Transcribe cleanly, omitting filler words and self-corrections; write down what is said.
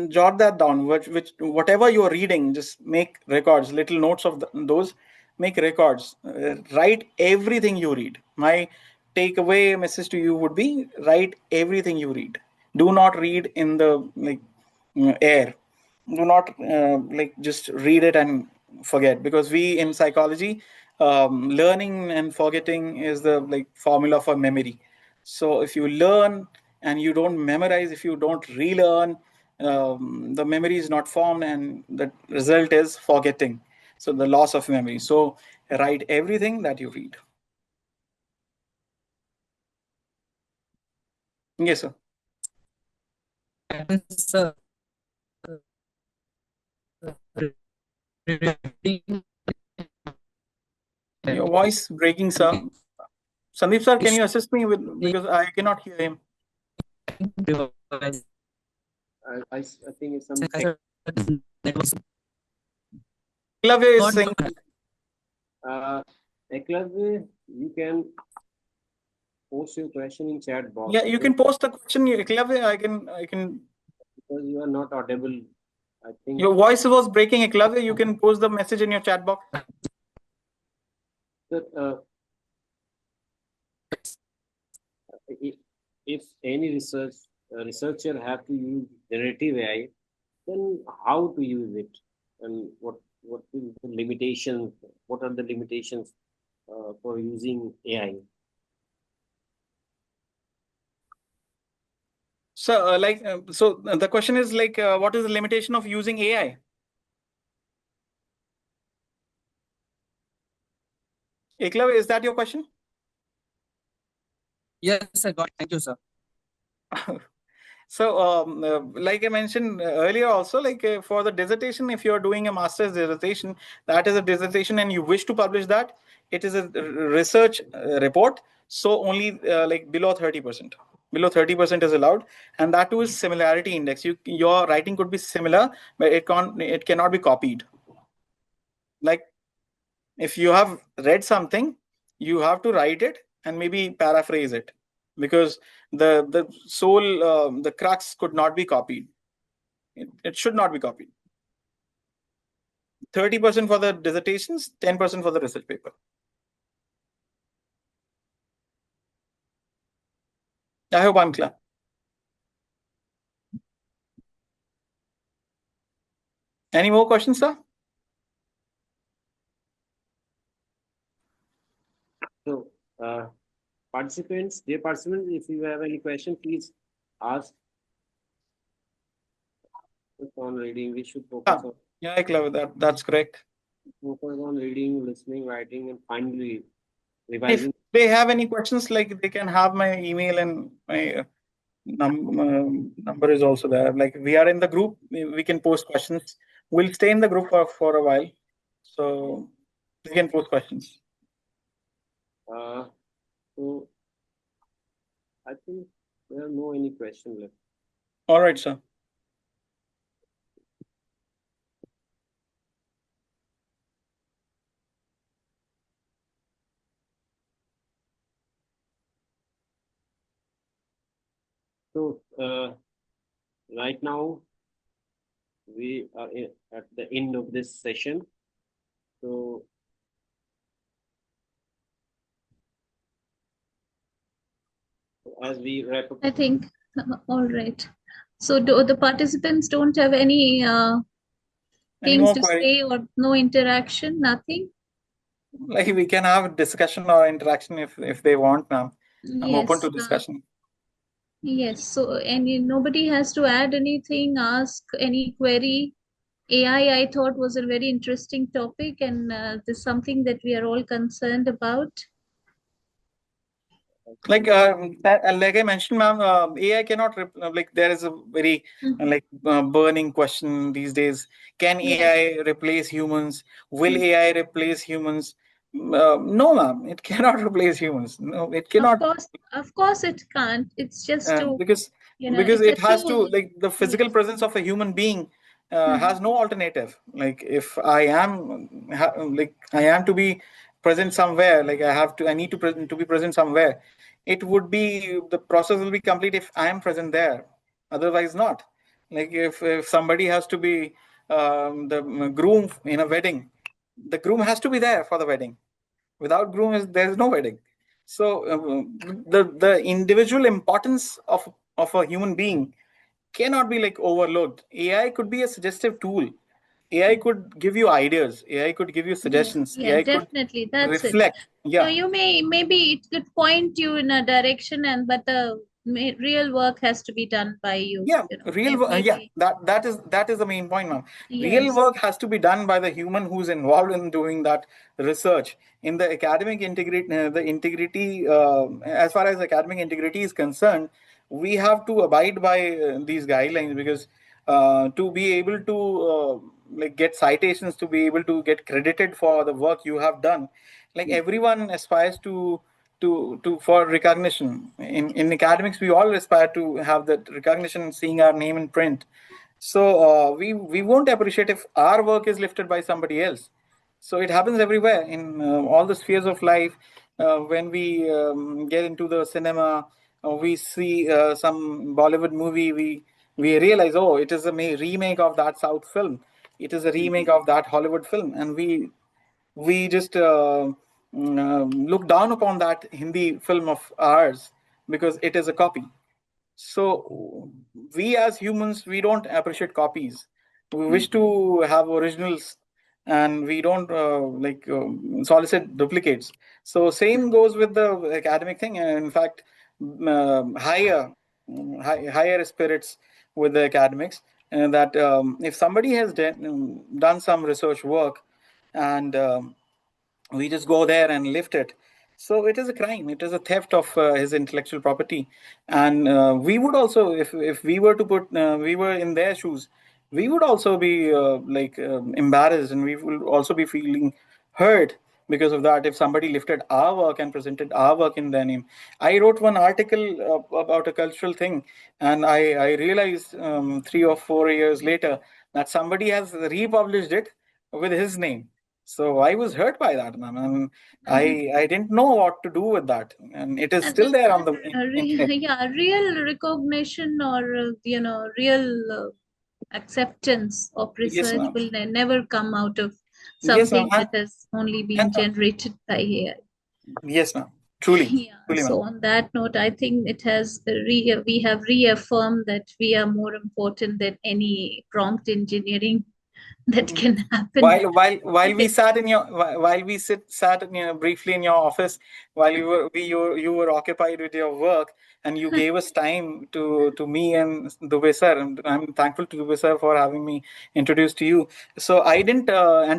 jot that down, whatever you're reading, just make records, little notes of those, make records, write everything you read. My takeaway message to you would be, write everything you read. Do not read in the air. Do not just read it and forget, because we in psychology, learning and forgetting is the formula for memory. So if you learn and you don't memorize, if you don't relearn, the memory is not formed, and the result is forgetting. So the loss of memory. So write everything that you read. Yes, sir. Sir, Your voice breaking, sir. Sandeep sir, can you assist me with, because I cannot hear him. I think it's something. Eklavya is saying. Eklavya, you can post your question in chat box. Yeah, you can post the question, Eklavya. I can. Because you are not audible. I think Your voice was breaking, Eklavya. You can post the message in your chat box. Sir, if any researcher have to use generative AI, then how to use it, and what is the limitations? What are the limitations for using AI? So, the question is what is the limitation of using AI? Eklavya, is that your question? Yes, I got it. Thank you, sir. So, like I mentioned earlier also, for the dissertation, if you're doing a master's dissertation, that is a dissertation and you wish to publish that, it is a research report. So only below 30%. Below 30% is allowed, and that too is similarity index. Your writing could be similar, but it cannot be copied. Like if you have read something, you have to write it and maybe paraphrase it, because the soul, the crux could not be copied. It should not be copied. 30% for the dissertations, 10% for the research paper. I hope I'm clear. Any more questions, sir? So, participants, dear participants, if you have any question, please ask. On reading, we should focus on. Yeah, clever. That's correct. Focus on reading, listening, writing, and finally revising. If they have any questions, they can have my email, and my number is also there. We are in the group, we can post questions. We'll stay in the group for a while, so we can post questions. So I think there are no any questions left. All right, sir. So right now we are at the end of this session. So as we wrap up, I think all right. So do the participants don't have any things to say, or no interaction, nothing? We can have discussion or interaction if they want, ma'am. I'm open to discussion. Yes. So nobody has to add anything, ask any query. AI, I thought, was a very interesting topic, and this is something that we are all concerned about. Like I mentioned, ma'am, AI cannot there is a very burning question these days. Can AI replace humans? Will AI replace humans? No, ma'am, it cannot replace humans. No, it cannot. Of course it can't. It's just because it has to, the physical presence of a human being has no alternative. If I am I am to be present somewhere, I need to be present somewhere, it would be, the process will be complete if I am present there, otherwise not. Like if somebody has to be the groom in a wedding, the groom has to be there for the wedding. Without groom, there is no wedding. So the individual importance of a human being cannot be like overlooked. AI could be a suggestive tool. AI could give you ideas. AI could give you Yeah, suggestions. yeah, AI could definitely. That's it. reflect. Yeah, You may maybe it could point you in a direction, and but the real work has to be done by you. yeah, yeah, Maybe that is the main point, ma'am. Real yes. work has to be done by the human who's involved in doing that research. In the academic integrity, the integrity, as far as academic integrity is concerned, we have to abide by these guidelines, because to be able to like get citations, to be able to get credited for the work you have done, like everyone aspires to for recognition. In academics, we all aspire to have that recognition, seeing our name in print. So we won't appreciate if our work is lifted by somebody else. So it happens everywhere in all the spheres of life. When we get into the cinema, we see some Bollywood movie, we realize, oh, it is a remake of that South film. It is a remake of that Hollywood film, and we just look down upon that Hindi film of ours because it is a copy. So we as humans, we don't appreciate copies. We wish to have originals, and we don't solicit duplicates. So same goes with the academic thing. And in fact, higher spirits with the academics, and that if somebody has done some research work, and we just go there and lift it, so it is a crime, it is a theft of his intellectual property. And we would also, if we were to put we were in their shoes, we would also be embarrassed, and we would also be feeling hurt because of that, if somebody lifted our work and presented our work in their name. I wrote one article about a cultural thing, and I realized 3 or 4 years later that somebody has republished it with his name. So I was hurt by that, man. And I didn't know what to do with that, and it is And still there on the internet. yeah, real recognition or real acceptance of Yes, research ma'am. will never come out of Yes, ma'am. something that has only been And, generated by AI. yes, ma'am. Truly, Yeah, truly, so ma'am. on that note, I think it has we have reaffirmed that we are more important than any prompt engineering that Mhm. can happen While we today. sat in your while we sat in briefly in your office, while you were occupied with your work, and you gave us time to me and Dubey sir, and I'm thankful to Dubey sir for having me introduced to you. So I didn't